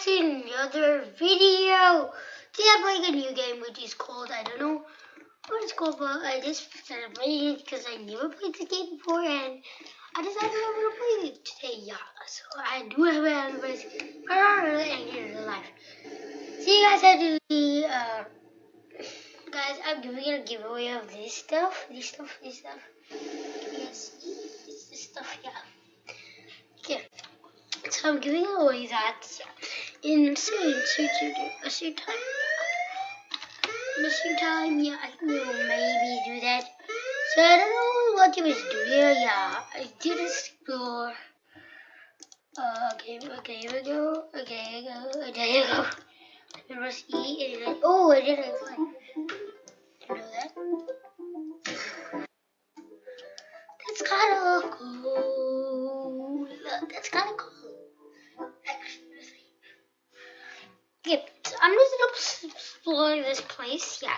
back to another video. Today I'm playing a new game which is called, I don't know what it's called, but I just started playing it because I never played this game before and I decided I'm going to play it today, yeah. So I do have an anniversary, but I'm not really angry in real life. So you guys have to be, guys, I'm giving a giveaway of this stuff. Yes, this stuff, yeah. Okay. So I'm giving away that in a certain time. In a certain time, yeah, I think we will maybe do that. So I don't know what you guys do here. Yeah, I did explore. Okay, here we go. Okay, there you go. I press E and like, oh, I did it. You know that? That's kind of cool. That's kind of cool. Actually. Okay, so I'm just exploring this place, yeah.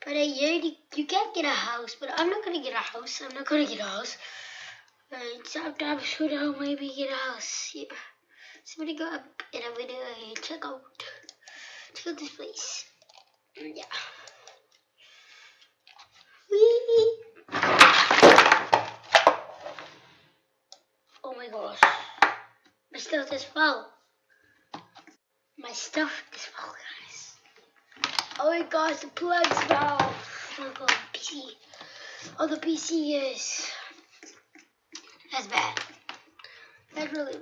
But you can't get a house, but I'm not gonna get a house. Sometimes should I maybe get a house, yeah. So I'm gonna go up and I'm gonna check out this place. Yeah. Whee! Oh my gosh. My stuff just fell. Guys. Oh my gosh, the plugs fell. Oh god, PC. Oh, the PC is. That's bad. That's really.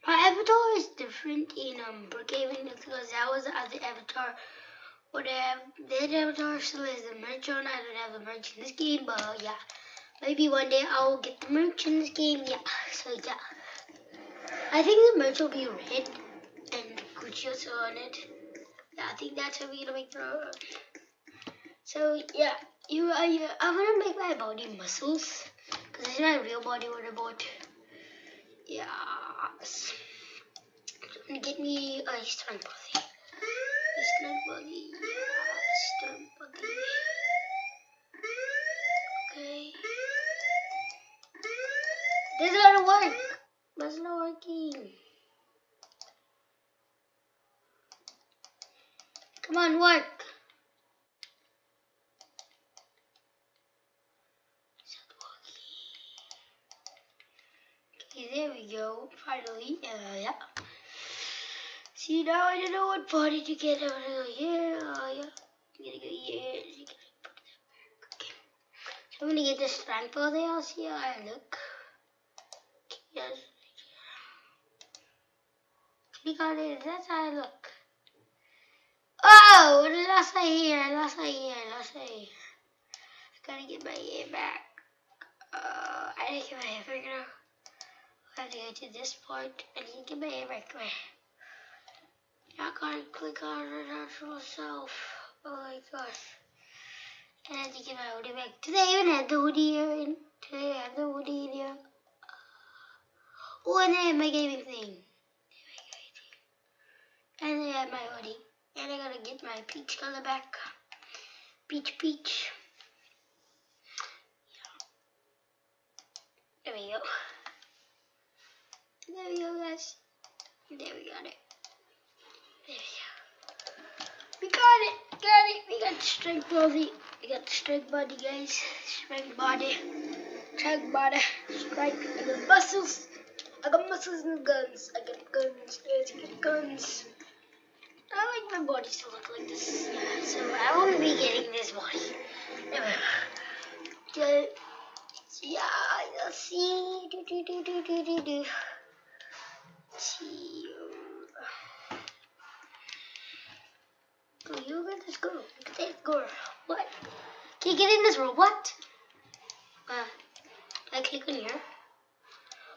My avatar is different in Brookhaven because that was the other avatar. That avatar still has the merch on. I don't have the merch in this game, but yeah. Maybe one day I will get the merch in this game, yeah. So yeah. I think the merch will be red and Gucci also on it. Yeah, I think that's how we're gonna make the. So yeah, I'm gonna make my body muscles because this is my real body what I bought. Yeah, so I'm gonna get me a strength body. Strength body. Okay. This is gonna work. That's not working. Come on, work. Okay, there we go. Finally, yeah. See, now I don't know what body to get. I'm gonna go here. Yeah. I'm gonna go here. Okay. So I'm gonna get the strength body else here. Look. Yes. Click on it. That's how I look. Oh, what did I say here? I gotta get my hair back. I didn't get my hair back now. I have to go to this part. I need to get my hair back. I gotta click on the natural self. Oh my gosh. And I have to get my hoodie back. Do they even have the hoodie here? Do they have the hoodie in here? Oh, and they have my gaming thing. And they have my hoodie. And I gotta get my peach color back. Peach. There we go. There we go, guys. There we got it. There we go. We got it. We got the strength body. Guys. Strength body. Strength. I got muscles. And guns. I got guns. Guns. I like my body to look like this. So I won't be getting this body. Yeah, let's see. Go, you got this girl. Look at that girl. What? Can you get in this robot? Can I click on here?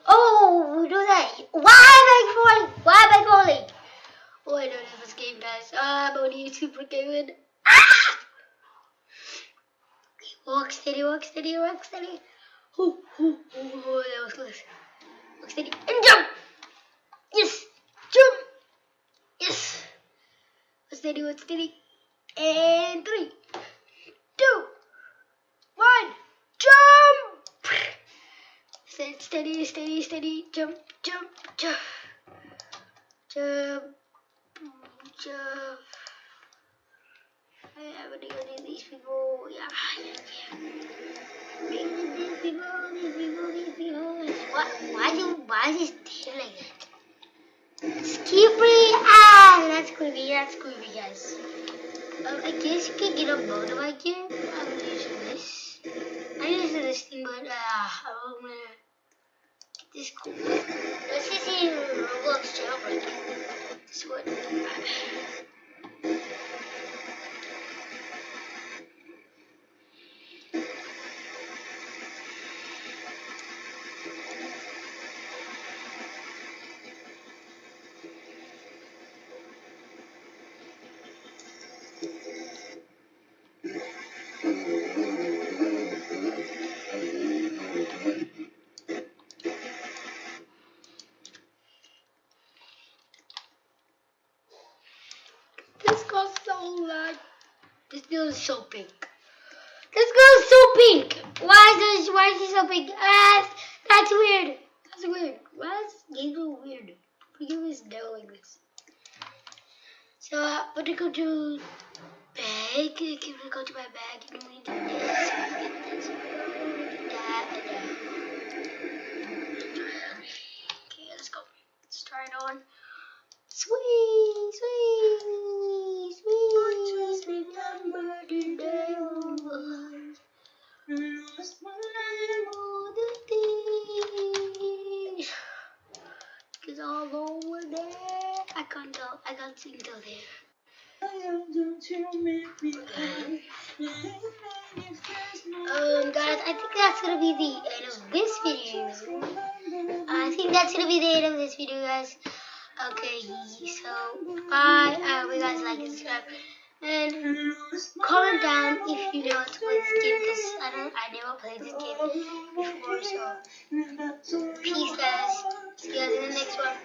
Oh, we do that. Why am I falling? Oh, I don't know this game, guys. I'm on YouTube for gaming. Ah! Walk steady. Oh, that was close. Walk steady and jump. Yes, jump. Yes. Walk steady. And 3, 2, 1, jump. Steady. Jump. Jump, jump. I'm gonna go to these people. Yeah. These people. What? Why is this tail like that? Skippery! Ah, that's creepy. That's creepy, guys. I guess you can get a motorbike here. I'm using this. I'm using this thing, but I'm gonna get this cool. Let's just see Roblox jailbreak. This one. This girl's so loud. This girl is so pink. This girl is so pink. Why is she so pink? That's weird. That's weird. Why is this game so weird? Look at this girl like this. So I'm gonna go to bag. I'm gonna go to my bag and we do this. We get this. That and that. Okay, let's go. Let's try it on. Sweet, sweet, sweet. Just remember the day was. Lost my all the things. Cause all over there. I can't sing till there. Guys, I think that's gonna be the end of this video. Guys. Okay, so bye. I hope you guys like and subscribe. And comment down if you know how to play this game, because I never played this game before. So peace, guys. See you guys in the next one.